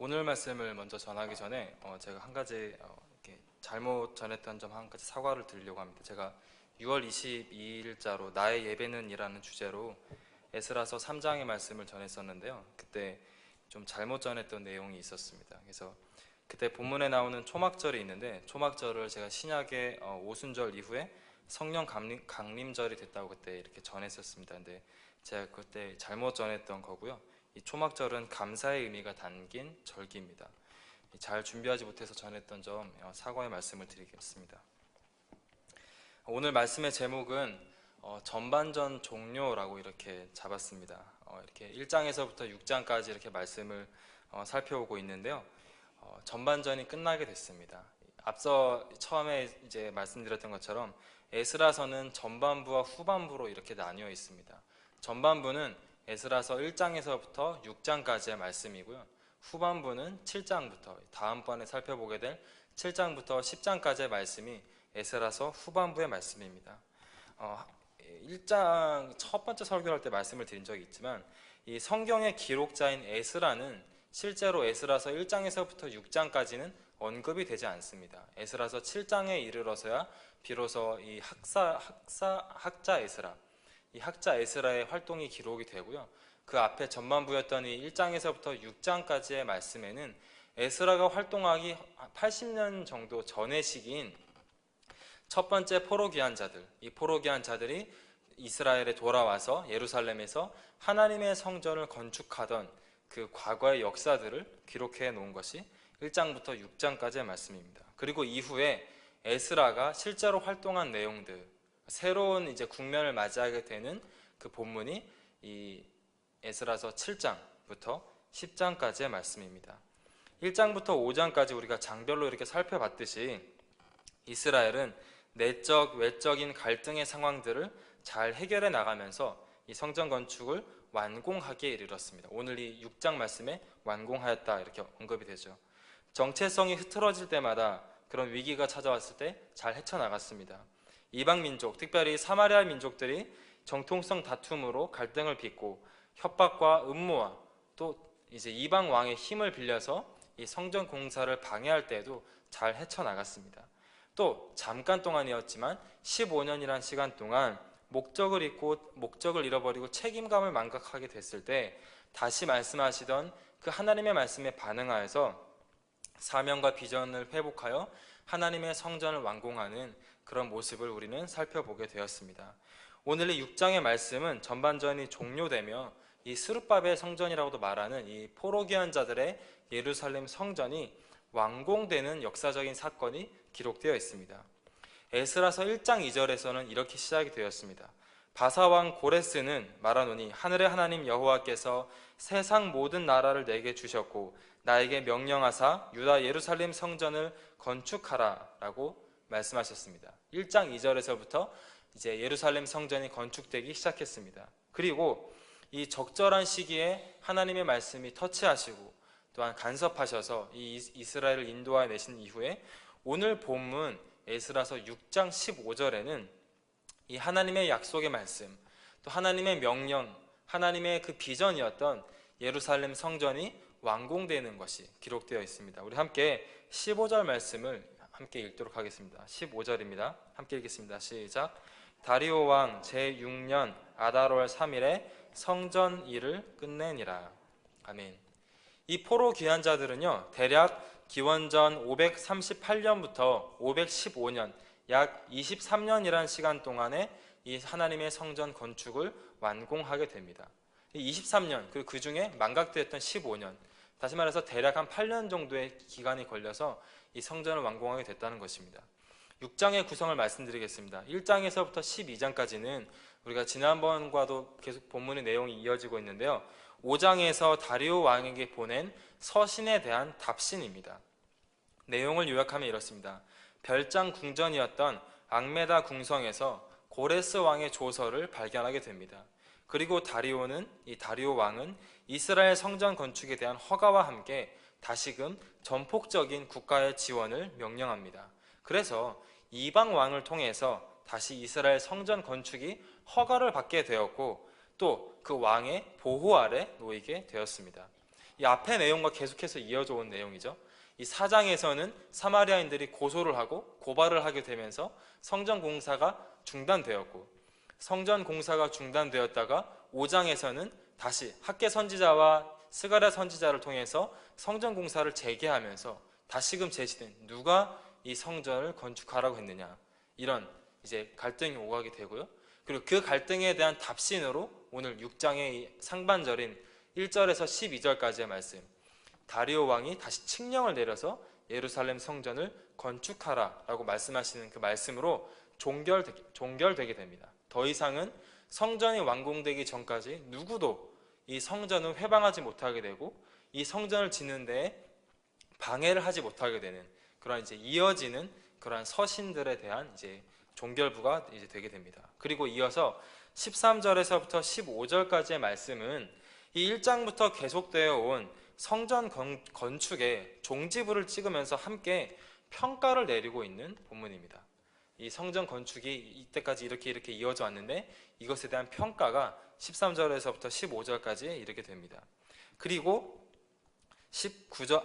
오늘 말씀을 먼저 전하기 전에 제가 한 가지 이렇게 잘못 전했던 점 한 가지 사과를 드리려고 합니다. 제가 6월 22일자로 나의 예배는 이라는 주제로 에스라서 3장의 말씀을 전했었는데요. 그때 좀 잘못 전했던 내용이 있었습니다. 그래서 그때 본문에 나오는 초막절이 있는데 초막절을 제가 신약의 오순절 이후에 성령 강림절이 됐다고 그때 이렇게 전했었습니다. 근데 제가 그때 잘못 전했던 거고요. 이 초막절은 감사의 의미가 담긴 절기입니다. 잘 준비하지 못해서 전했던 점 사과의 말씀을 드리겠습니다. 오늘 말씀의 제목은 전반전 종료라고 이렇게 잡았습니다. 이렇게 1장에서부터 6장까지 이렇게 말씀을 살펴보고 있는데요. 전반전이 끝나게 됐습니다. 앞서 처음에 이제 말씀드렸던 것처럼 에스라서는 전반부와 후반부로 이렇게 나뉘어 있습니다. 전반부는 에스라서 1장에서부터 6장까지의 말씀이고요. 후반부는 7장부터 다음번에 살펴보게 될 7장부터 10장까지의 말씀이 에스라서 후반부의 말씀입니다. 1장 첫 번째 설교할 때 말씀을 드린 적이 있지만 이 성경의 기록자인 에스라는 실제로 에스라서 1장에서부터 6장까지는 언급이 되지 않습니다. 에스라서 7장에 이르러서야 비로소 이 학자 에스라, 이 학자 에스라의 활동이 기록이 되고요. 그 앞에 전반부였던 이 1장에서부터 6장까지의 말씀에는 에스라가 활동하기 80년 정도 전의 시기인 첫 번째 포로 귀환자들, 이 포로 귀환자들이 이스라엘에 돌아와서 예루살렘에서 하나님의 성전을 건축하던 그 과거의 역사들을 기록해 놓은 것이 1장부터 6장까지의 말씀입니다. 그리고 이후에 에스라가 실제로 활동한 내용들, 새로운 이제 국면을 맞이하게 되는 그 본문이 이 에스라서 7장부터 10장까지의 말씀입니다. 1장부터 5장까지 우리가 장별로 이렇게 살펴봤듯이 이스라엘은 내적, 외적인 갈등의 상황들을 잘 해결해 나가면서 이 성전 건축을 완공하기에 이르렀습니다. 오늘 이 6장 말씀에 완공하였다 이렇게 언급이 되죠. 정체성이 흐트러질 때마다 그런 위기가 찾아왔을 때 잘 헤쳐나갔습니다. 이방 민족, 특별히 사마리아 민족들이 정통성 다툼으로 갈등을 빚고 협박과 음모와 또 이제 이방 왕의 힘을 빌려서 이 성전 공사를 방해할 때에도 잘 헤쳐나갔습니다. 또 잠깐 동안이었지만 15년이란 시간 동안 목적을 잃고 목적을 잃어버리고 책임감을 망각하게 됐을 때 다시 말씀하시던 그 하나님의 말씀에 반응하여서 사명과 비전을 회복하여 하나님의 성전을 완공하는 그런 모습을 우리는 살펴보게 되었습니다. 오늘의 6장의 말씀은 전반전이 종료되며 이 스룹바벨 성전이라고도 말하는 이 포로 귀환자들의 예루살렘 성전이 완공되는 역사적인 사건이 기록되어 있습니다. 에스라서 1장 2절에서는 이렇게 시작이 되었습니다. 바사왕 고레스는 말하노니 하늘의 하나님 여호와께서 세상 모든 나라를 내게 주셨고 나에게 명령하사 유다 예루살렘 성전을 건축하라 라고 말씀하셨습니다. 1장 2절에서부터 이제 예루살렘 성전이 건축되기 시작했습니다. 그리고 이 적절한 시기에 하나님의 말씀이 터치하시고 또한 간섭하셔서 이 이스라엘을 인도하여 내신 이후에 오늘 본문 에스라서 6장 15절에는 이 하나님의 약속의 말씀, 또 하나님의 명령, 하나님의 그 비전이었던 예루살렘 성전이 완공되는 것이 기록되어 있습니다. 우리 함께 15절 말씀을 함께 읽도록 하겠습니다. 15절입니다. 함께 읽겠습니다. 시작. 다리오 왕 제6년 아달월 3일에 성전 일을 끝내니라. 아멘. 이 포로 귀환자들은요 대략 기원전 538년부터 515년 약 23년이라는 시간 동안에 이 하나님의 성전 건축을 완공하게 됩니다. 23년 그리고 그 중에 망각되었던 15년, 다시 말해서 대략 한 8년 정도의 기간이 걸려서 이 성전을 완공하게 됐다는 것입니다. 6장의 구성을 말씀드리겠습니다. 1장에서부터 12장까지는 우리가 지난번과도 계속 본문의 내용이 이어지고 있는데요. 5장에서 다리오 왕에게 보낸 서신에 대한 답신입니다. 내용을 요약하면 이렇습니다. 별장 궁전이었던 앙메다 궁성에서 고레스 왕의 조서를 발견하게 됩니다. 그리고 이 다리오 왕은 이스라엘 성전 건축에 대한 허가와 함께 다시금 전폭적인 국가의 지원을 명령합니다. 그래서 이방 왕을 통해서 다시 이스라엘 성전 건축이 허가를 받게 되었고 또 그 왕의 보호 아래 놓이게 되었습니다. 이 앞의 내용과 계속해서 이어져 온 내용이죠. 이 4장에서는 사마리아인들이 고소를 하고 고발을 하게 되면서 성전 공사가 중단되었고, 성전 공사가 중단되었다가 5장에서는 다시 학개 선지자와 스가랴 선지자를 통해서 성전 공사를 재개하면서 다시금 제시된 누가 이 성전을 건축하라고 했느냐, 이런 이제 갈등이 오가게 되고요. 그리고 그 갈등에 대한 답신으로 오늘 6장의 상반절인 1절에서 12절까지의 말씀, 다리오 왕이 다시 칙령을 내려서 예루살렘 성전을 건축하라라고 말씀하시는 그 말씀으로 종결되게 됩니다. 더 이상은 성전이 완공되기 전까지 누구도 이 성전을 회방하지 못하게 되고 이 성전을 짓는 데에 방해를 하지 못하게 되는 그런 이제 이어지는 그러한 서신들에 대한 이제 종결부가 이제 되게 됩니다. 그리고 이어서 13절에서부터 15절까지의 말씀은 이 1장부터 계속되어 온 성전 건축의 종지부를 찍으면서 함께 평가를 내리고 있는 본문입니다. 이 성전 건축이 이때까지 이렇게 이어져 왔는데 이것에 대한 평가가 13절에서부터 15절까지 이르게 됩니다. 그리고 16절에서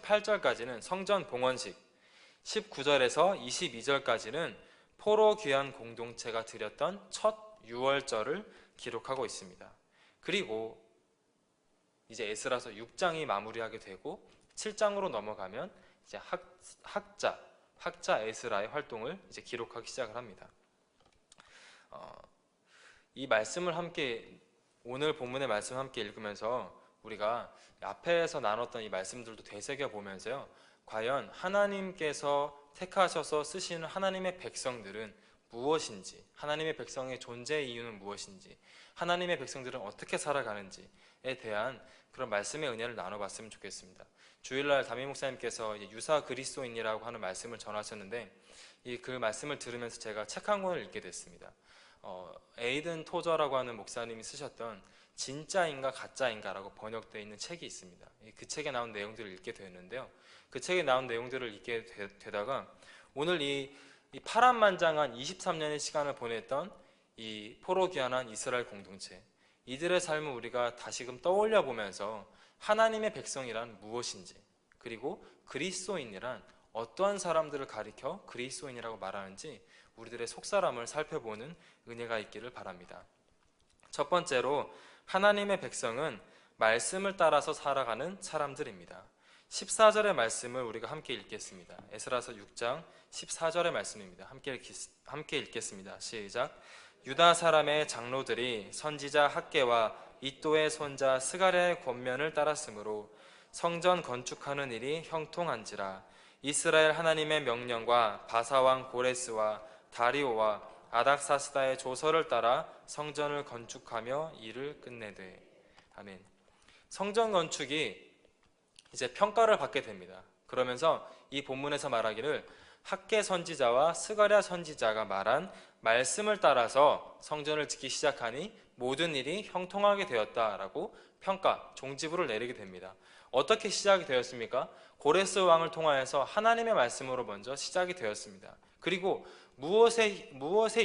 18절까지는 성전 봉헌식, 19절에서 22절까지는 포로 귀환 공동체가 드렸던 첫 유월절을 기록하고 있습니다. 그리고 이제 에스라서 6장이 마무리하게 되고 7장으로 넘어가면 이제 학자 에스라의 활동을 이제 기록하기 시작을 합니다. 이 말씀을 함께, 오늘 본문의 말씀을 함께 읽으면서 우리가 앞에서 나눴던 이 말씀들도 되새겨 보면서요, 과연 하나님께서 택하셔서 쓰시는 하나님의 백성들은 무엇인지, 하나님의 백성의 존재의 이유는 무엇인지, 하나님의 백성들은 어떻게 살아가는지에 대한 그런 말씀의 은혜를 나눠봤으면 좋겠습니다. 주일날 담임 목사님께서 유사 그리스도인이라고 하는 말씀을 전하셨는데 그 말씀을 들으면서 제가 책 한 권을 읽게 됐습니다. 에이든 토저라고 하는 목사님이 쓰셨던 진짜인가 가짜인가라고 번역되어 있는 책이 있습니다. 그 책에 나온 내용들을 읽게 되었는데요, 그 책에 나온 내용들을 읽게 되다가 오늘 이 파란만장한 23년의 시간을 보냈던 이 포로 귀환한 이스라엘 공동체, 이들의 삶을 우리가 다시금 떠올려 보면서 하나님의 백성이란 무엇인지, 그리고 그리스도인이란 어떠한 사람들을 가리켜 그리스도인이라고 말하는지 우리들의 속사람을 살펴보는 은혜가 있기를 바랍니다. 첫 번째로 하나님의 백성은 말씀을 따라서 살아가는 사람들입니다. 14절의 말씀을 우리가 함께 읽겠습니다. 에스라서 6장 14절의 말씀입니다. 함께 읽겠습니다. 시작. 유다 사람의 장로들이 선지자 학개와 이또의 손자 스가랴의 권면을 따랐으므로 성전 건축하는 일이 형통한지라. 이스라엘 하나님의 명령과 바사왕 고레스와 다리오와 아닥사스다의 조서를 따라 성전을 건축하며 일을 끝내되. 아멘. 성전 건축이 이제 평가를 받게 됩니다. 그러면서 이 본문에서 말하기를 학개 선지자와 스가랴 선지자가 말한 말씀을 따라서 성전을 짓기 시작하니 모든 일이 형통하게 되었다라고 평가, 종지부를 내리게 됩니다. 어떻게 시작이 되었습니까? 고레스 왕을 통하여서 하나님의 말씀으로 먼저 시작이 되었습니다. 그리고 무엇에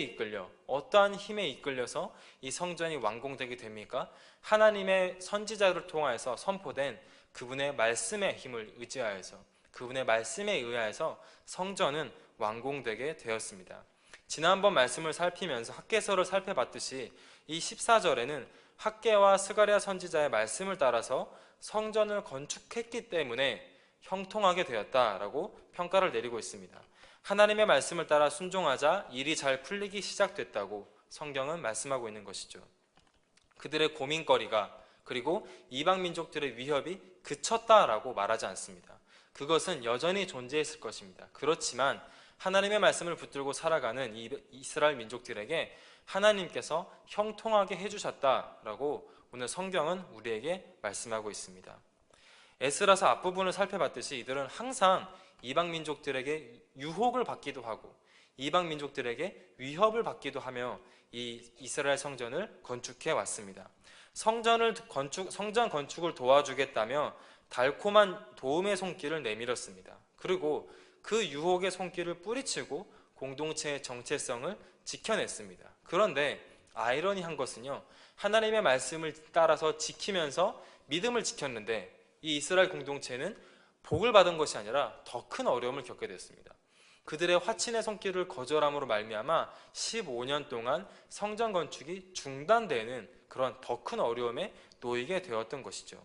이끌려, 어떠한 힘에 이끌려서 이 성전이 완공되게 됩니까? 하나님의 선지자를 통하여서 선포된 그분의 말씀의 힘을 의지하여서, 그분의 말씀에 의하여서 성전은 완공되게 되었습니다. 지난번 말씀을 살피면서 학개서를 살펴봤듯이 이 14절에는 학개와 스가랴 선지자의 말씀을 따라서 성전을 건축했기 때문에 형통하게 되었다라고 평가를 내리고 있습니다. 하나님의 말씀을 따라 순종하자 일이 잘 풀리기 시작됐다고 성경은 말씀하고 있는 것이죠. 그들의 고민거리가, 그리고 이방 민족들의 위협이 그쳤다라고 말하지 않습니다. 그것은 여전히 존재했을 것입니다. 그렇지만 하나님의 말씀을 붙들고 살아가는 이 이스라엘 민족들에게 하나님께서 형통하게 해주셨다라고 오늘 성경은 우리에게 말씀하고 있습니다. 에스라서 앞부분을 살펴봤듯이 이들은 항상 이방 민족들에게 유혹을 받기도 하고 이방 민족들에게 위협을 받기도 하며 이 이스라엘 성전을 건축해 왔습니다. 성전 건축을 도와주겠다며 달콤한 도움의 손길을 내밀었습니다. 그리고 그 유혹의 손길을 뿌리치고 공동체의 정체성을 지켜냈습니다. 그런데 아이러니한 것은요, 하나님의 말씀을 따라서 지키면서 믿음을 지켰는데 이 이스라엘 공동체는 복을 받은 것이 아니라 더 큰 어려움을 겪게 됐습니다. 그들의 화친의 손길을 거절함으로 말미암아 15년 동안 성전 건축이 중단되는 그런 더 큰 어려움에 놓이게 되었던 것이죠.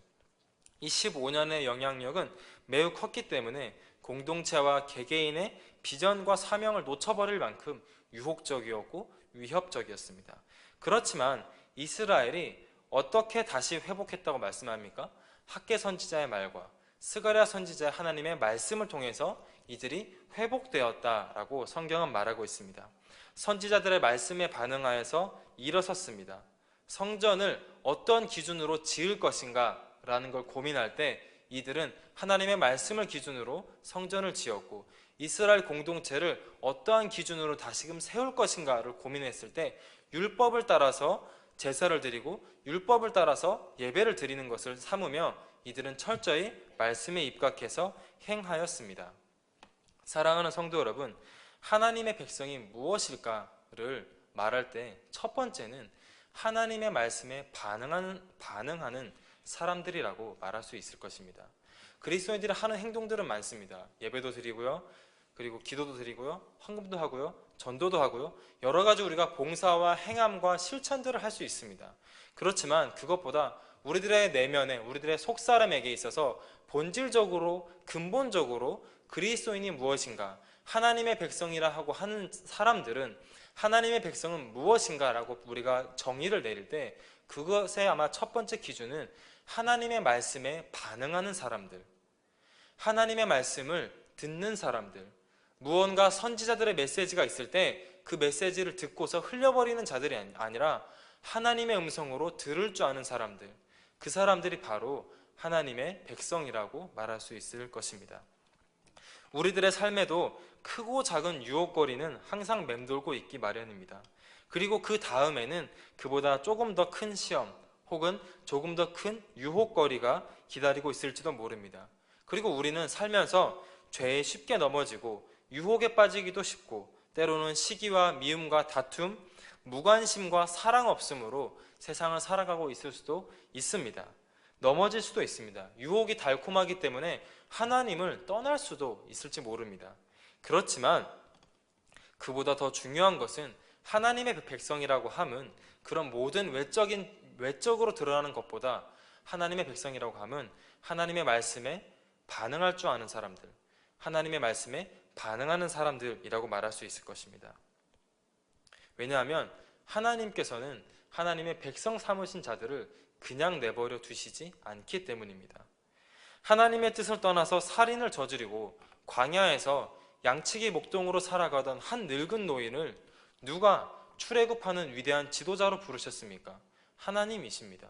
이 15년의 영향력은 매우 컸기 때문에 공동체와 개개인의 비전과 사명을 놓쳐버릴 만큼 유혹적이었고 위협적이었습니다. 그렇지만 이스라엘이 어떻게 다시 회복했다고 말씀합니까? 학개 선지자의 말과 스가랴 선지자의 하나님의 말씀을 통해서 이들이 회복되었다라고 성경은 말하고 있습니다. 선지자들의 말씀에 반응하여서 일어섰습니다. 성전을 어떤 기준으로 지을 것인가 라는 걸 고민할 때 이들은 하나님의 말씀을 기준으로 성전을 지었고, 이스라엘 공동체를 어떠한 기준으로 다시금 세울 것인가를 고민했을 때 율법을 따라서 제사를 드리고 율법을 따라서 예배를 드리는 것을 삼으며 이들은 철저히 말씀에 입각해서 행하였습니다. 사랑하는 성도 여러분, 하나님의 백성이 무엇일까를 말할 때 첫 번째는 하나님의 말씀에 반응하는 사람들이라고 말할 수 있을 것입니다. 그리스도인들이 하는 행동들은 많습니다. 예배도 드리고요, 그리고 기도도 드리고요, 헌금도 하고요, 전도도 하고요, 여러 가지 우리가 봉사와 행함과 실천들을 할 수 있습니다. 그렇지만 그것보다 우리들의 내면에, 우리들의 속사람에게 있어서 본질적으로, 근본적으로 그리스도인이 무엇인가, 하나님의 백성이라 하고 하는 사람들은 하나님의 백성은 무엇인가라고 우리가 정의를 내릴 때 그것의 아마 첫 번째 기준은 하나님의 말씀에 반응하는 사람들, 하나님의 말씀을 듣는 사람들, 무언가 선지자들의 메시지가 있을 때 그 메시지를 듣고서 흘려버리는 자들이 아니라 하나님의 음성으로 들을 줄 아는 사람들, 그 사람들이 바로 하나님의 백성이라고 말할 수 있을 것입니다. 우리들의 삶에도 크고 작은 유혹거리는 항상 맴돌고 있기 마련입니다. 그리고 그 다음에는 그보다 조금 더 큰 시험 혹은 조금 더 큰 유혹거리가 기다리고 있을지도 모릅니다. 그리고 우리는 살면서 죄에 쉽게 넘어지고 유혹에 빠지기도 쉽고, 때로는 시기와 미움과 다툼, 무관심과 사랑 없음으로 세상을 살아가고 있을 수도 있습니다. 넘어질 수도 있습니다. 유혹이 달콤하기 때문에 하나님을 떠날 수도 있을지 모릅니다. 그렇지만 그보다 더 중요한 것은 하나님의 백성이라고 함은 그런 모든 외적으로 드러나는 것보다 하나님의 백성이라고 함은 하나님의 말씀에 반응할 줄 아는 사람들, 하나님의 말씀에 반응하는 사람들이라고 말할 수 있을 것입니다. 왜냐하면 하나님께서는 하나님의 백성 삼으신 자들을 그냥 내버려 두시지 않기 때문입니다. 하나님의 뜻을 떠나서 살인을 저지르고 광야에서 양치기 목동으로 살아가던 한 늙은 노인을 누가 출애굽하는 위대한 지도자로 부르셨습니까? 하나님이십니다.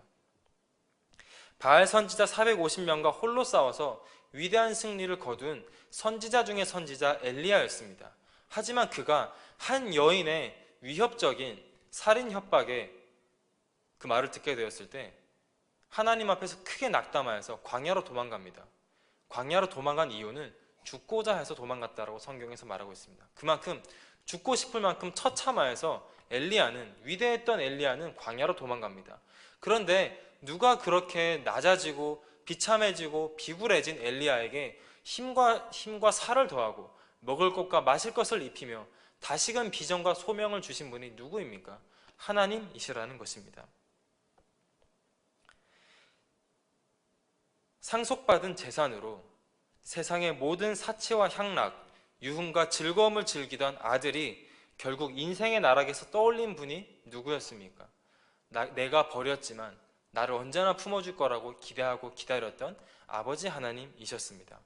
바알 선지자 450명과 홀로 싸워서 위대한 승리를 거둔 선지자 중의 선지자 엘리야였습니다. 하지만 그가 한 여인의 위협적인 살인 협박에 그 말을 듣게 되었을 때 하나님 앞에서 크게 낙담하여서 광야로 도망갑니다. 광야로 도망간 이유는 죽고자 해서 도망갔다라고 성경에서 말하고 있습니다. 그만큼 죽고 싶을 만큼 처참하여서 위대했던 엘리야는 광야로 도망갑니다. 그런데 누가 그렇게 낮아지고 비참해지고 비굴해진 엘리야에게 힘과 살을 더하고 먹을 것과 마실 것을 입히며 다시금 비전과 소명을 주신 분이 누구입니까? 하나님이시라는 것입니다. 상속받은 재산으로 세상의 모든 사치와 향락, 유흥과 즐거움을 즐기던 아들이 결국 인생의 나락에서 떠올린 분이 누구였습니까? 내가 버렸지만 나를 언제나 품어줄 거라고 기대하고 기다렸던 아버지 하나님이셨습니다.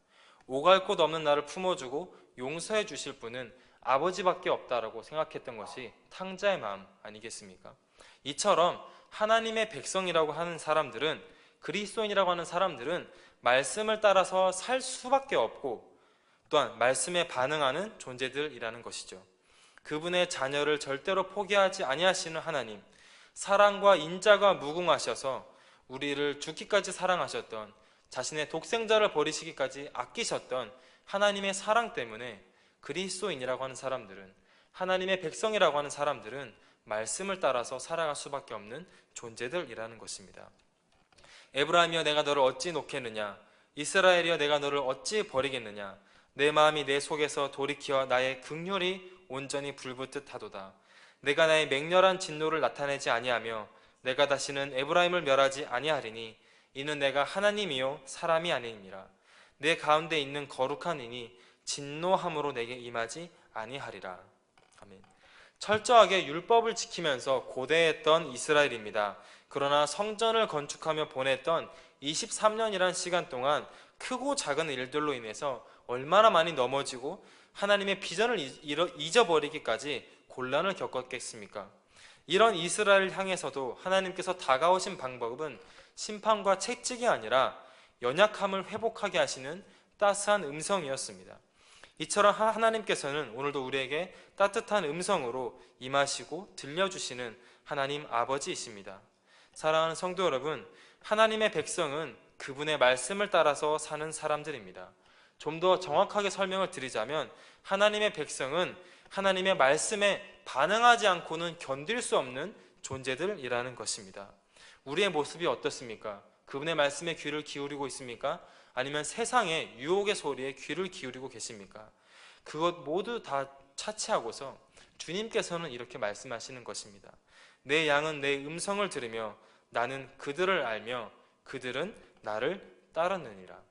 오갈 곳 없는 나를 품어주고 용서해 주실 분은 아버지밖에 없다라고 생각했던 것이 탕자의 마음 아니겠습니까? 이처럼 하나님의 백성이라고 하는 사람들은, 그리스도인이라고 하는 사람들은 말씀을 따라서 살 수밖에 없고 또한 말씀에 반응하는 존재들이라는 것이죠. 그분의 자녀를 절대로 포기하지 아니하시는 하나님, 사랑과 인자가 무궁하셔서 우리를 죽기까지 사랑하셨던, 자신의 독생자를 버리시기까지 아끼셨던 하나님의 사랑 때문에 그리스도인이라고 하는 사람들은, 하나님의 백성이라고 하는 사람들은 말씀을 따라서 살아갈 수밖에 없는 존재들이라는 것입니다. 에브라임이여 내가 너를 어찌 놓겠느냐? 이스라엘이여 내가 너를 어찌 버리겠느냐? 내 마음이 내 속에서 돌이키어 나의 긍휼이 온전히 불붙듯 하도다. 내가 나의 맹렬한 진노를 나타내지 아니하며 내가 다시는 에브라임을 멸하지 아니하리니 이는 내가 하나님이요 사람이 아니니라. 내 가운데 있는 거룩한 이니 진노함으로 내게 임하지 아니하리라. 아멘. 철저하게 율법을 지키면서 고대했던 이스라엘입니다. 그러나 성전을 건축하며 보냈던 23년이란 시간 동안 크고 작은 일들로 인해서 얼마나 많이 넘어지고 하나님의 비전을 잊어버리기까지 곤란을 겪었겠습니까? 이런 이스라엘을 향해서도 하나님께서 다가오신 방법은 심판과 채찍이 아니라 연약함을 회복하게 하시는 따스한 음성이었습니다. 이처럼 하나님께서는 오늘도 우리에게 따뜻한 음성으로 임하시고 들려주시는 하나님 아버지이십니다. 사랑하는 성도 여러분, 하나님의 백성은 그분의 말씀을 따라서 사는 사람들입니다. 좀 더 정확하게 설명을 드리자면 하나님의 백성은 하나님의 말씀에 반응하지 않고는 견딜 수 없는 존재들이라는 것입니다. 우리의 모습이 어떻습니까? 그분의 말씀에 귀를 기울이고 있습니까? 아니면 세상의 유혹의 소리에 귀를 기울이고 계십니까? 그것 모두 다 차치하고서 주님께서는 이렇게 말씀하시는 것입니다. 내 양은 내 음성을 들으며 나는 그들을 알며 그들은 나를 따르느니라.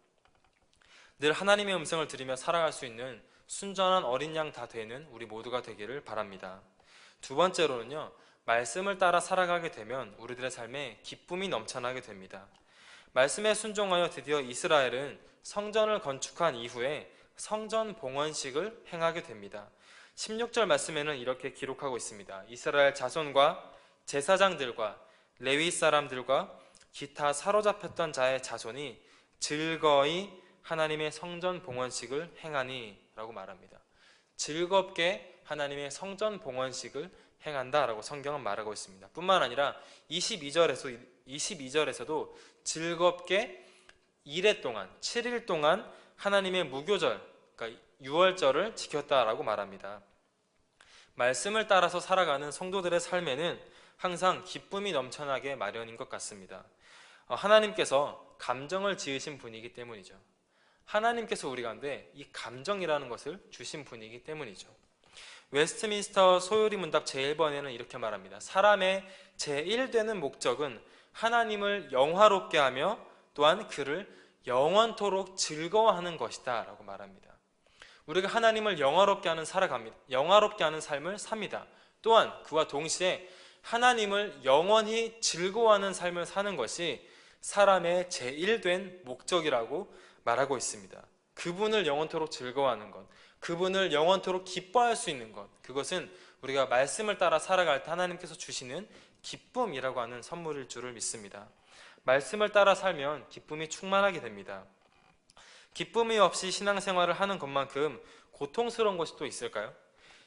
늘 하나님의 음성을 들으며 살아갈 수 있는 순전한 어린 양 다 되는 우리 모두가 되기를 바랍니다. 두 번째로는요, 말씀을 따라 살아가게 되면 우리들의 삶에 기쁨이 넘쳐나게 됩니다. 말씀에 순종하여 드디어 이스라엘은 성전을 건축한 이후에 성전 봉헌식을 행하게 됩니다. 16절 말씀에는 이렇게 기록하고 있습니다. 이스라엘 자손과 제사장들과 레위 사람들과 기타 사로잡혔던 자의 자손이 즐거이 하나님의 성전 봉헌식을 행하니 라고 말합니다. 즐겁게 하나님의 성전 봉헌식을 행한다라고 성경은 말하고 있습니다. 뿐만 아니라 22절에서도 즐겁게 2일 동안 7일 동안 하나님의 무교절, 그러니까 유월절을 지켰다라고 말합니다. 말씀을 따라서 살아가는 성도들의 삶에는 항상 기쁨이 넘쳐나게 마련인 것 같습니다. 하나님께서 감정을 지으신 분이기 때문이죠. 하나님께서 우리 가운데 이 감정이라는 것을 주신 분이기 때문이죠. 웨스트민스터 소요리 문답 제1번에는 이렇게 말합니다. 사람의 제1되는 목적은 하나님을 영화롭게 하며 또한 그를 영원토록 즐거워하는 것이다 라고 말합니다. 우리가 하나님을 영화롭게 하는 삶을 삽니다. 또한 그와 동시에 하나님을 영원히 즐거워하는 삶을 사는 것이 사람의 제1된 목적이라고 말하고 있습니다. 그분을 영원토록 즐거워하는 것, 그분을 영원토록 기뻐할 수 있는 것, 그것은 우리가 말씀을 따라 살아갈 때 하나님께서 주시는 기쁨이라고 하는 선물일 줄을 믿습니다. 말씀을 따라 살면 기쁨이 충만하게 됩니다. 기쁨이 없이 신앙생활을 하는 것만큼 고통스러운 것이 또 있을까요?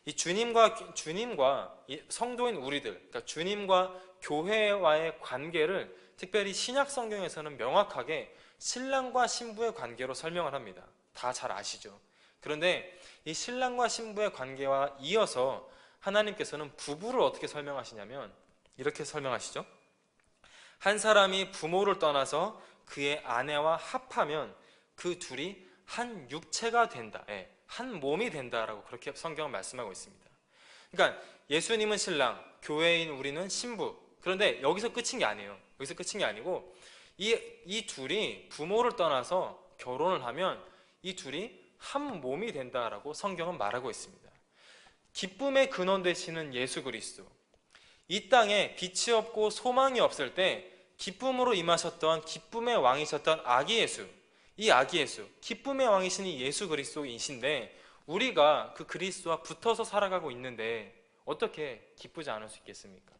이 주님과 이 성도인 우리들, 그러니까 주님과 교회와의 관계를 특별히 신약 성경에서는 명확하게 신랑과 신부의 관계로 설명을 합니다. 다 잘 아시죠? 그런데 이 신랑과 신부의 관계와 이어서 하나님께서는 부부를 어떻게 설명하시냐면 이렇게 설명하시죠. 한 사람이 부모를 떠나서 그의 아내와 합하면 그 둘이 한 육체가 된다. 한 몸이 된다라고 그렇게 성경은 말씀하고 있습니다. 그러니까 예수님은 신랑, 교회인 우리는 신부. 그런데 여기서 끝인 게 아니에요. 여기서 끝인 게 아니고 이 둘이 부모를 떠나서 결혼을 하면 이 둘이 한 몸이 된다라고 성경은 말하고 있습니다. 기쁨의 근원 되시는 예수 그리스도, 이 땅에 빛이 없고 소망이 없을 때 기쁨으로 임하셨던 기쁨의 왕이셨던 아기 예수, 이 아기 예수, 기쁨의 왕이신 이 예수 그리스도이신데 우리가 그 그리스도와 붙어서 살아가고 있는데 어떻게 기쁘지 않을 수 있겠습니까?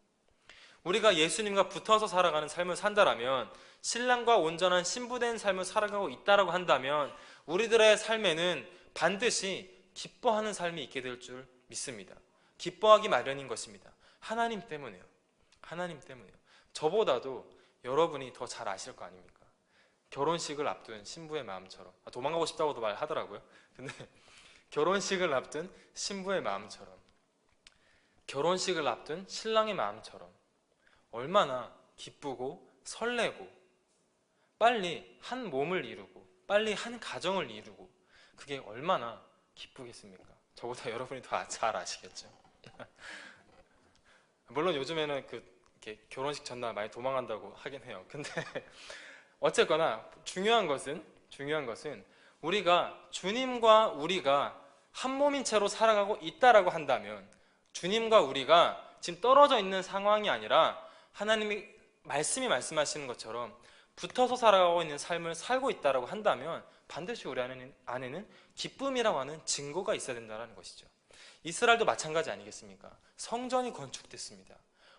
우리가 예수님과 붙어서 살아가는 삶을 산다라면, 신랑과 온전한 신부된 삶을 살아가고 있다라고 한다면 우리들의 삶에는 반드시 기뻐하는 삶이 있게 될 줄 믿습니다. 기뻐하기 마련인 것입니다. 하나님 때문에요. 하나님 때문에요. 저보다도 여러분이 더 잘 아실 거 아닙니까? 결혼식을 앞둔 신부의 마음처럼, 도망가고 싶다고도 말하더라고요. 근데 결혼식을 앞둔 신부의 마음처럼, 결혼식을 앞둔 신랑의 마음처럼 얼마나 기쁘고 설레고 빨리 한 몸을 이루고 빨리 한 가정을 이루고 그게 얼마나 기쁘겠습니까? 저보다 여러분이 더 잘 아시겠죠. 물론 요즘에는 이렇게 결혼식 전날 많이 도망간다고 하긴 해요. 근데 어쨌거나 중요한 것은 우리가 주님과 우리가 한 몸인 채로 살아가고 있다라고 한다면, 주님과 우리가 지금 떨어져 있는 상황이 아니라 하나님이 말씀이 말씀하시는 것처럼 붙어서 살아가고 있는 삶을 살고 있다라고 한다면 반드시 우리 안에는 기쁨이라고 하는 증거가 있어야 된다는 것이죠. 이스라엘도 마찬가지 아니겠습니까? 성전이 건축됐습니다.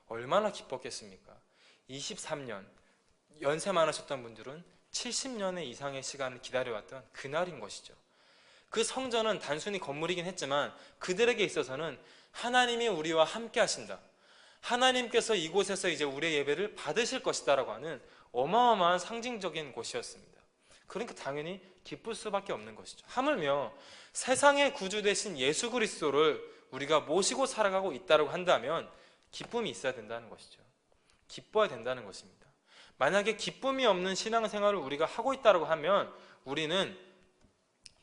얼마나 기뻤겠습니까? 23년, 연세 많으셨던 분들은 70년의 이상의 시간을 기다려왔던 그날인 것이죠. 그 성전은 단순히 건물이긴 했지만 그들에게 있어서는 하나님이 우리와 함께 하신다, 하나님께서 이곳에서 이제 우리의 예배를 받으실 것이다라고 하는 어마어마한 상징적인 곳이었습니다. 그러니까 당연히 기쁠 수밖에 없는 것이죠. 하물며 세상의 구주 되신 예수 그리스도를 우리가 모시고 살아가고 있다고 한다면 기쁨이 있어야 된다는 것이죠. 기뻐야 된다는 것입니다. 만약에 기쁨이 없는 신앙생활을 우리가 하고 있다고 하면 우리는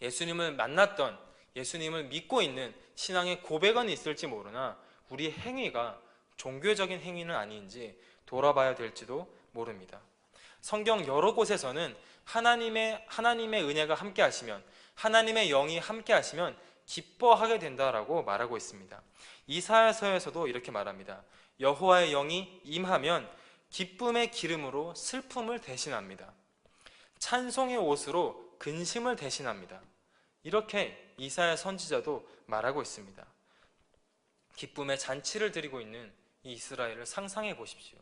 예수님을 만났던, 예수님을 믿고 있는 신앙의 고백은 있을지 모르나 우리의 행위가 종교적인 행위는 아닌지 돌아봐야 될지도 모릅니다. 성경 여러 곳에서는 하나님의 은혜가 함께 하시면, 하나님의 영이 함께 하시면 기뻐하게 된다라고 말하고 있습니다. 이사야서에서도 이렇게 말합니다. 여호와의 영이 임하면 기쁨의 기름으로 슬픔을 대신합니다. 찬송의 옷으로 근심을 대신합니다. 이렇게 이사야 선지자도 말하고 있습니다. 기쁨의 잔치를 드리고 있는 이 이스라엘을 상상해 보십시오.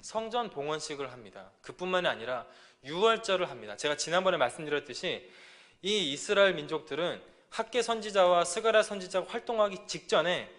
성전 봉헌식을 합니다. 그뿐만이 아니라 유월절을 합니다. 제가 지난번에 말씀드렸듯이 이 이스라엘 민족들은 학개 선지자와 스가랴 선지자가 활동하기 직전에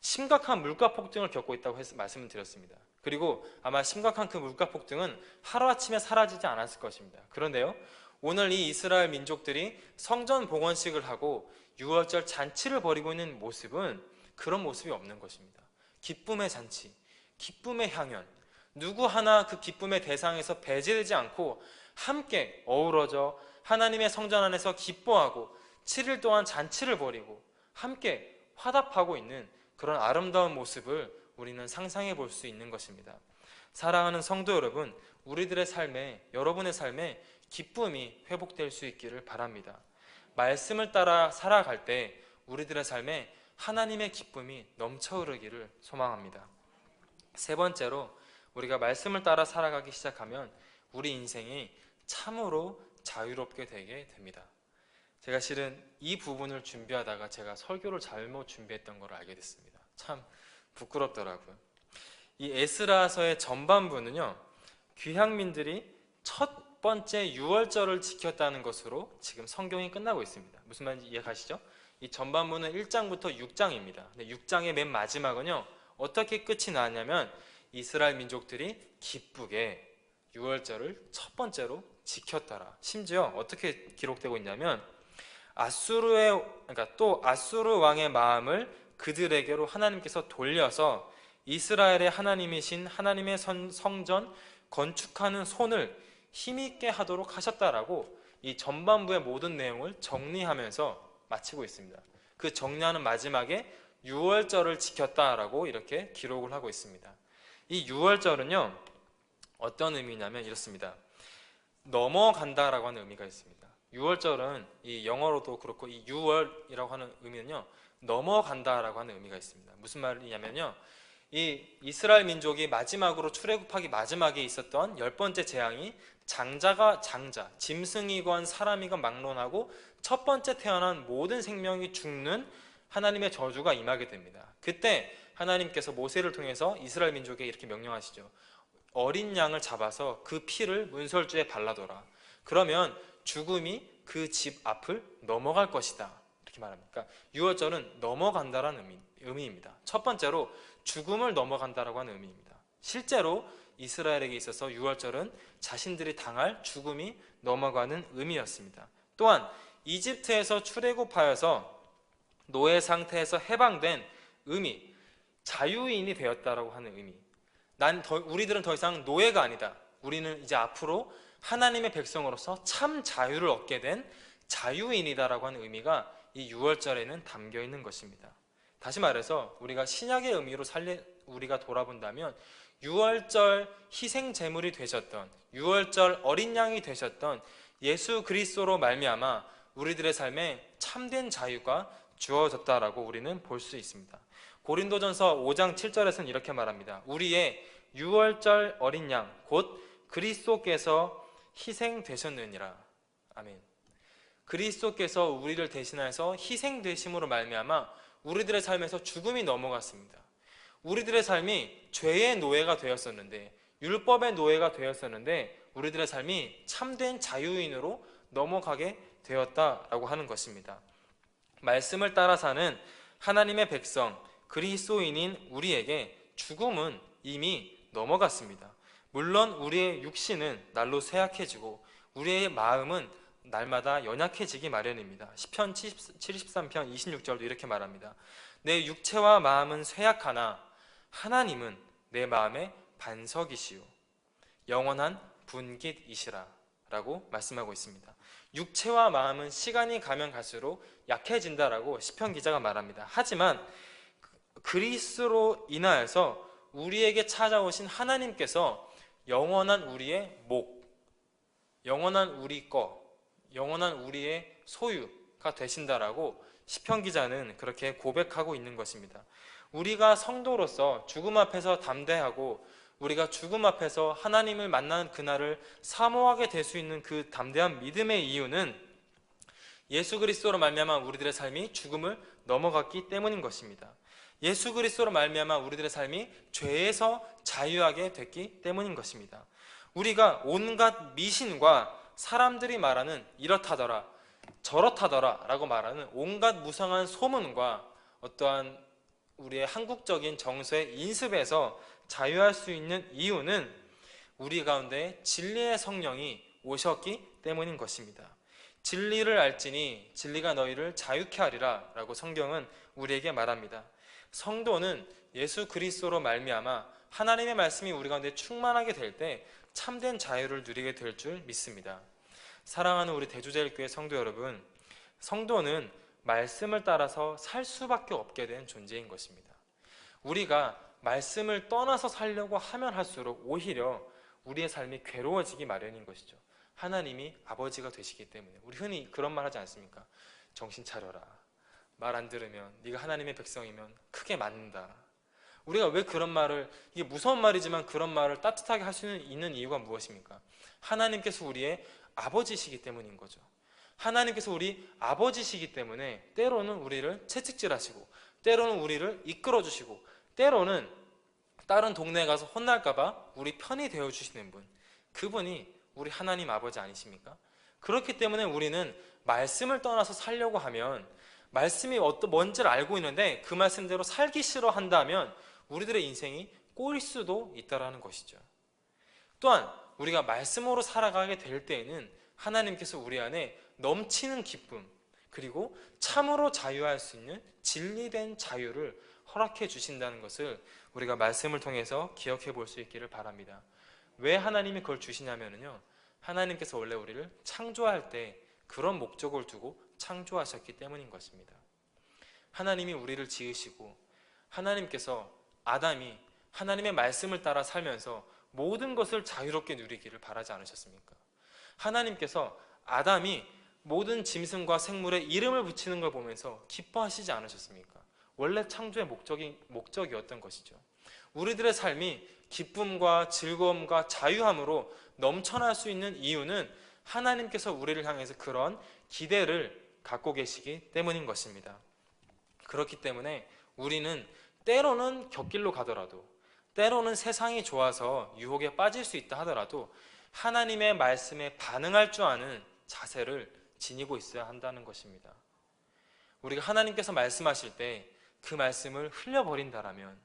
심각한 물가 폭등을 겪고 있다고 말씀을 드렸습니다. 그리고 아마 심각한 그 물가 폭등은 하루아침에 사라지지 않았을 것입니다. 그런데요, 오늘 이 이스라엘 민족들이 성전 봉헌식을 하고 유월절 잔치를 벌이고 있는 모습은 그런 모습이 없는 것입니다. 기쁨의 잔치, 기쁨의 향연, 누구 하나 그 기쁨의 대상에서 배제되지 않고 함께 어우러져 하나님의 성전 안에서 기뻐하고 7일 동안 잔치를 벌이고 함께 화답하고 있는 그런 아름다운 모습을 우리는 상상해 볼 수 있는 것입니다. 사랑하는 성도 여러분, 우리들의 삶에, 여러분의 삶에 기쁨이 회복될 수 있기를 바랍니다. 말씀을 따라 살아갈 때 우리들의 삶에 하나님의 기쁨이 넘쳐 흐르기를 소망합니다. 세 번째로, 우리가 말씀을 따라 살아가기 시작하면 우리 인생이 참으로 자유롭게 되게 됩니다. 제가 실은 이 부분을 준비하다가 제가 설교를 잘못 준비했던 걸 알게 됐습니다. 참 부끄럽더라고요. 이 에스라서의 전반부는요, 귀향민들이 첫 번째 유월절을 지켰다는 것으로 지금 성경이 끝나고 있습니다. 무슨 말인지 이해가시죠? 이 전반부는 1장부터 6장입니다. 근데 6장의 맨 마지막은요, 어떻게 끝이 나냐면 이스라엘 민족들이 기쁘게 유월절을 첫 번째로 지켰더라. 심지어 어떻게 기록되고 있냐면 또 아수르 왕의 마음을 그들에게로 하나님께서 돌려서 이스라엘의 하나님이신 하나님의 성전 건축하는 손을 힘있게 하도록 하셨다라고 이 전반부의 모든 내용을 정리하면서 마치고 있습니다. 그 정리하는 마지막에 유월절을 지켰다라고 이렇게 기록을 하고 있습니다. 이 유월절은요, 어떤 의미냐면 이렇습니다. 넘어간다라고 하는 의미가 있습니다. 유월절은 이 영어로도 그렇고 이 유월이라고 하는 의미는요, 넘어간다라고 하는 의미가 있습니다. 무슨 말이냐면요, 이 이스라엘 민족이 마지막으로 출애굽하기 마지막에 있었던 10번째 재앙이 장자, 짐승이건 사람이건 막론하고 첫 번째 태어난 모든 생명이 죽는 하나님의 저주가 임하게 됩니다. 그때 하나님께서 모세를 통해서 이스라엘 민족에게 이렇게 명령하시죠. 어린 양을 잡아서 그 피를 문설주에 발라둬라. 그러면 죽음이 그 집 앞을 넘어갈 것이다. 이렇게 말합니다. 그러니까 유월절은 넘어간다라는 의미입니다. 첫 번째로 죽음을 넘어간다라고 하는 의미입니다. 실제로 이스라엘에게 있어서 유월절은 자신들이 당할 죽음이 넘어가는 의미였습니다. 또한 이집트에서 출애굽하여서 노예 상태에서 해방된 의미, 자유인이 되었다라고 하는 의미. 우리들은 더 이상 노예가 아니다. 우리는 이제 앞으로 하나님의 백성으로서 참 자유를 얻게 된 자유인이다라고 하는 의미가 이 6월절에는 담겨 있는 것입니다. 다시 말해서 우리가 신약의 의미로 우리가 돌아본다면 6월절 희생 제물이 되셨던, 6월절 어린 양이 되셨던 예수 그리스도로 말미암아 우리들의 삶에 참된 자유가 주어졌다라고 우리는 볼 수 있습니다. 고린도전서 5장 7절에서는 이렇게 말합니다. 우리의 6월절 어린 양 곧 그리스도께서 희생되셨느니라. 아멘. 그리스도께서 우리를 대신하여서 희생되심으로 말미암아 우리들의 삶에서 죽음이 넘어갔습니다. 우리들의 삶이 죄의 노예가 되었었는데, 율법의 노예가 되었었는데 우리들의 삶이 참된 자유인으로 넘어가게 되었다라고 하는 것입니다. 말씀을 따라 사는 하나님의 백성 그리스도인인 우리에게 죽음은 이미 넘어갔습니다. 물론 우리의 육신은 날로 쇠약해지고 우리의 마음은 날마다 연약해지기 마련입니다. 시편 73편 26절도 이렇게 말합니다. 내 육체와 마음은 쇠약하나 하나님은 내 마음의 반석이시오 영원한 분깃이시라 라고 말씀하고 있습니다. 육체와 마음은 시간이 가면 갈수록 약해진다라고 시편 기자가 말합니다. 하지만 그리스도로 인하여서 우리에게 찾아오신 하나님께서 영원한 우리의 목, 영원한 우리 거, 영원한 우리의 소유가 되신다라고 시편 기자는 그렇게 고백하고 있는 것입니다. 우리가 성도로서 죽음 앞에서 담대하고 우리가 죽음 앞에서 하나님을 만나는 그날을 사모하게 될 수 있는 그 담대한 믿음의 이유는 예수 그리스도로 말미암아 우리들의 삶이 죽음을 넘어갔기 때문인 것입니다. 예수 그리스도로 말미암아 우리들의 삶이 죄에서 자유하게 됐기 때문인 것입니다. 우리가 온갖 미신과 사람들이 말하는 이렇다더라 저렇다더라 라고 말하는 온갖 무성한 소문과 어떠한 우리의 한국적인 정서의 인습에서 자유할 수 있는 이유는 우리 가운데 진리의 성령이 오셨기 때문인 것입니다. 진리를 알지니 진리가 너희를 자유케 하리라 라고 성경은 우리에게 말합니다. 성도는 예수 그리스도로 말미암아 하나님의 말씀이 우리 가운데 충만하게 될 때 참된 자유를 누리게 될 줄 믿습니다. 사랑하는 우리 대주제일교회 성도 여러분, 성도는 말씀을 따라서 살 수밖에 없게 된 존재인 것입니다. 우리가 말씀을 떠나서 살려고 하면 할수록 오히려 우리의 삶이 괴로워지기 마련인 것이죠. 하나님이 아버지가 되시기 때문에. 우리 흔히 그런 말 하지 않습니까? 정신 차려라. 말 안 들으면 네가 하나님의 백성이면 크게 맞는다. 우리가 왜 그런 말을, 이게 무서운 말이지만 그런 말을 따뜻하게 할 수 있는 이유가 무엇입니까? 하나님께서 우리의 아버지시기 때문인 거죠. 하나님께서 우리 아버지시기 때문에 때로는 우리를 채찍질하시고 때로는 우리를 이끌어주시고 때로는 다른 동네에 가서 혼날까봐 우리 편이 되어주시는 분, 그분이 우리 하나님 아버지 아니십니까? 그렇기 때문에 우리는 말씀을 떠나서 살려고 하면 말씀이 뭔지를 알고 있는데 그 말씀대로 살기 싫어한다면 우리들의 인생이 꼬일 수도 있다는 것이죠. 또한 우리가 말씀으로 살아가게 될 때에는 하나님께서 우리 안에 넘치는 기쁨 그리고 참으로 자유할 수 있는 진리된 자유를 허락해 주신다는 것을 우리가 말씀을 통해서 기억해 볼 수 있기를 바랍니다. 왜 하나님이 그걸 주시냐면요, 하나님께서 원래 우리를 창조할 때 그런 목적을 두고 창조하셨기 때문인 것입니다. 하나님이 우리를 지으시고 하나님께서 아담이 하나님의 말씀을 따라 살면서 모든 것을 자유롭게 누리기를 바라지 않으셨습니까? 하나님께서 아담이 모든 짐승과 생물에 이름을 붙이는 걸 보면서 기뻐하시지 않으셨습니까? 원래 창조의 목적이었던 것이죠. 우리들의 삶이 기쁨과 즐거움과 자유함으로 넘쳐날 수 있는 이유는 하나님께서 우리를 향해서 그런 기대를 갖고 계시기 때문인 것입니다. 그렇기 때문에 우리는 때로는 곁길로 가더라도, 때로는 세상이 좋아서 유혹에 빠질 수 있다 하더라도 하나님의 말씀에 반응할 줄 아는 자세를 지니고 있어야 한다는 것입니다. 우리가 하나님께서 말씀하실 때 그 말씀을 흘려버린다라면,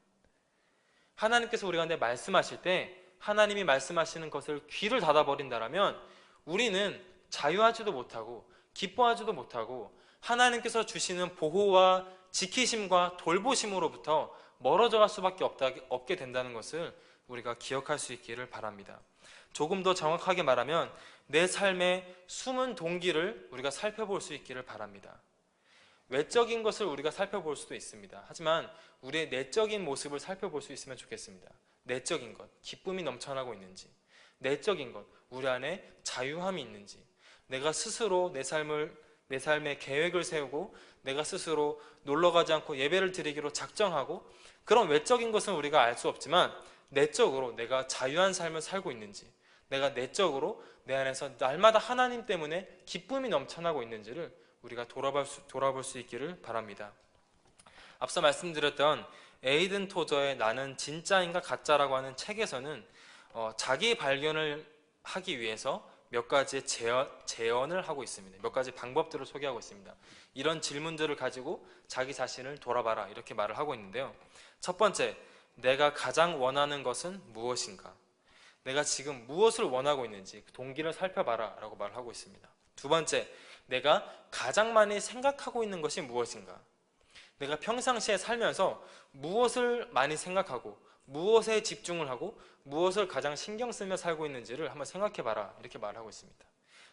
하나님께서 우리 가운데 말씀하실 때 하나님이 말씀하시는 것을 귀를 닫아버린다라면 우리는 자유하지도 못하고 기뻐하지도 못하고 하나님께서 주시는 보호와 지키심과 돌보심으로부터 멀어져 갈 수밖에 없게 된다는 것을 우리가 기억할 수 있기를 바랍니다. 조금 더 정확하게 말하면 내 삶의 숨은 동기를 우리가 살펴볼 수 있기를 바랍니다. 외적인 것을 우리가 살펴볼 수도 있습니다. 하지만 우리의 내적인 모습을 살펴볼 수 있으면 좋겠습니다. 내적인 것, 기쁨이 넘쳐나고 있는지, 내적인 것, 우리 안에 자유함이 있는지, 내가 스스로 내 삶의 계획을 세우고 내가 스스로 놀러가지 않고 예배를 드리기로 작정하고, 그런 외적인 것은 우리가 알 수 없지만 내적으로 내가 자유한 삶을 살고 있는지, 내가 내적으로 내 안에서 날마다 하나님 때문에 기쁨이 넘쳐나고 있는지를 우리가 돌아볼 수 있기를 바랍니다. 앞서 말씀드렸던 에이든 토저의 나는 진짜인가 가짜라고 하는 책에서는 자기 발견을 하기 위해서 몇 가지의 제언을 하고 있습니다. 몇 가지 방법들을 소개하고 있습니다. 이런 질문들을 가지고 자기 자신을 돌아봐라, 이렇게 말을 하고 있는데요. 첫 번째, 내가 가장 원하는 것은 무엇인가? 내가 지금 무엇을 원하고 있는지 그 동기를 살펴봐라 라고 말을 하고 있습니다. 두 번째, 내가 가장 많이 생각하고 있는 것이 무엇인가? 내가 평상시에 살면서 무엇을 많이 생각하고 무엇에 집중을 하고 무엇을 가장 신경 쓰며 살고 있는지를 한번 생각해봐라, 이렇게 말하고 있습니다.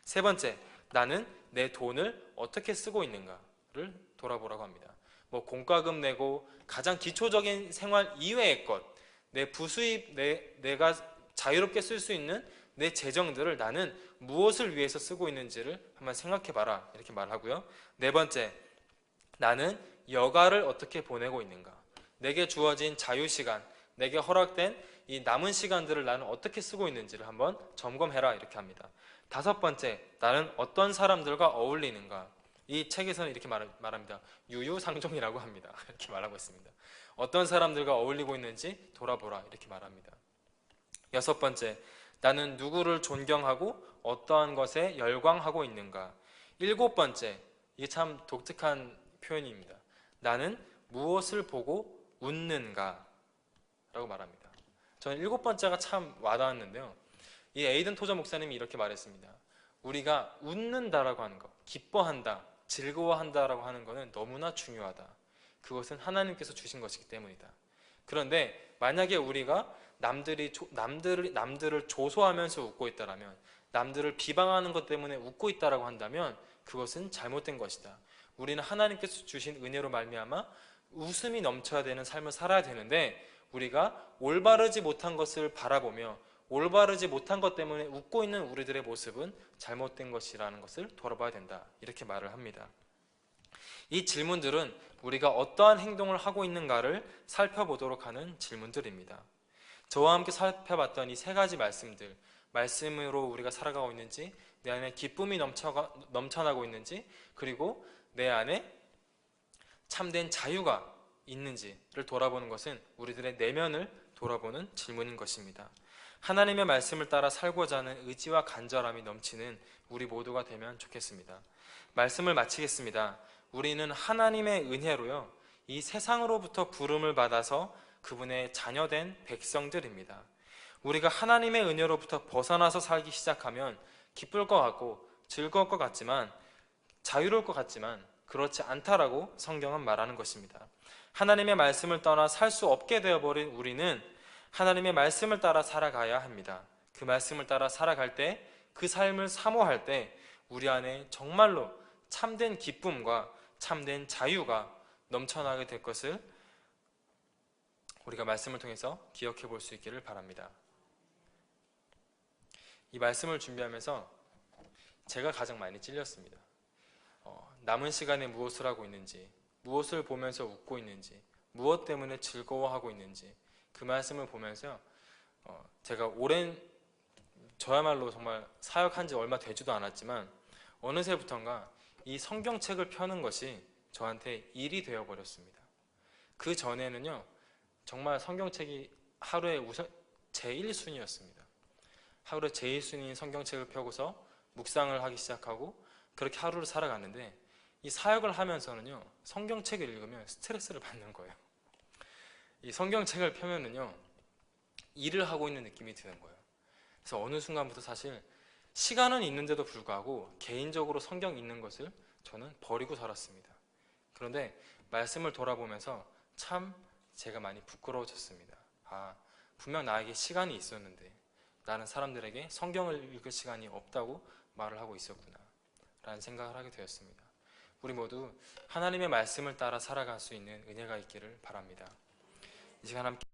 세 번째, 나는 내 돈을 어떻게 쓰고 있는가를 돌아보라고 합니다. 뭐 공과금 내고 가장 기초적인 생활 이외의 것, 내 부수입, 내가 자유롭게 쓸 수 있는 내 재정들을 나는 무엇을 위해서 쓰고 있는지를 한번 생각해봐라, 이렇게 말하고요. 네 번째, 나는 여가를 어떻게 보내고 있는가? 내게 주어진 자유시간, 내게 허락된 이 남은 시간들을 나는 어떻게 쓰고 있는지를 한번 점검해라, 이렇게 합니다. 다섯 번째, 나는 어떤 사람들과 어울리는가? 이 책에서는 이렇게 말합니다. 유유상종이라고 합니다. 이렇게 말하고 있습니다. 어떤 사람들과 어울리고 있는지 돌아보라, 이렇게 말합니다. 여섯 번째, 나는 누구를 존경하고 어떠한 것에 열광하고 있는가? 일곱 번째, 이게 참 독특한 표현입니다. 나는 무엇을 보고 웃는가? 라고 말합니다. 저는 일곱 번째가 참 와닿았는데요. 이 에이든 토저 목사님이 이렇게 말했습니다. 우리가 웃는다라고 하는 것, 기뻐한다, 즐거워한다라고 하는 것은 너무나 중요하다. 그것은 하나님께서 주신 것이기 때문이다. 그런데 만약에 우리가 남들을 조소하면서 웃고 있다라면, 남들을 비방하는 것 때문에 웃고 있다라고 한다면 그것은 잘못된 것이다. 우리는 하나님께서 주신 은혜로 말미암아 웃음이 넘쳐야 되는 삶을 살아야 되는데, 우리가 올바르지 못한 것을 바라보며 올바르지 못한 것 때문에 웃고 있는 우리들의 모습은 잘못된 것이라는 것을 돌아봐야 된다, 이렇게 말을 합니다. 이 질문들은 우리가 어떠한 행동을 하고 있는가를 살펴보도록 하는 질문들입니다. 저와 함께 살펴봤던 이 세 가지 말씀들, 말씀으로 우리가 살아가고 있는지, 내 안에 기쁨이 넘쳐나고 있는지, 그리고 내 안에 참된 자유가 있는지를 돌아보는 것은 우리들의 내면을 돌아보는 질문인 것입니다. 하나님의 말씀을 따라 살고자 하는 의지와 간절함이 넘치는 우리 모두가 되면 좋겠습니다. 말씀을 마치겠습니다. 우리는 하나님의 은혜로요, 이 세상으로부터 부름을 받아서 그분의 자녀된 백성들입니다. 우리가 하나님의 은혜로부터 벗어나서 살기 시작하면 기쁠 것 같고 즐거울 것 같지만, 자유로울 것 같지만 그렇지 않다라고 성경은 말하는 것입니다. 하나님의 말씀을 떠나 살 수 없게 되어버린 우리는 하나님의 말씀을 따라 살아가야 합니다. 그 말씀을 따라 살아갈 때, 그 삶을 사모할 때 우리 안에 정말로 참된 기쁨과 참된 자유가 넘쳐나게 될 것을 우리가 말씀을 통해서 기억해 볼 수 있기를 바랍니다. 이 말씀을 준비하면서 제가 가장 많이 찔렸습니다. 남은 시간에 무엇을 하고 있는지, 무엇을 보면서 웃고 있는지, 무엇 때문에 즐거워하고 있는지, 그 말씀을 보면서 제가 저야말로 정말 사역한 지 얼마 되지도 않았지만 어느새부턴가 이 성경책을 펴는 것이 저한테 일이 되어버렸습니다. 그 전에는요, 정말 성경책이 하루에 제1순위였습니다. 하루에 제1순위인 성경책을 펴고서 묵상을 하기 시작하고 그렇게 하루를 살아갔는데, 이 사역을 하면서는요, 성경책을 읽으면 스트레스를 받는 거예요. 이 성경책을 펴면은요, 일을 하고 있는 느낌이 드는 거예요. 그래서 어느 순간부터 사실 시간은 있는데도 불구하고 개인적으로 성경 읽는 것을 저는 버리고 살았습니다. 그런데 말씀을 돌아보면서 참 제가 많이 부끄러워졌습니다. 분명 나에게 시간이 있었는데, 나는 사람들에게 성경을 읽을 시간이 없다고 말을 하고 있었구나 라는 생각을 하게 되었습니다. 우리 모두 하나님의 말씀을 따라 살아갈 수 있는 은혜가 있기를 바랍니다. 이 시간 함께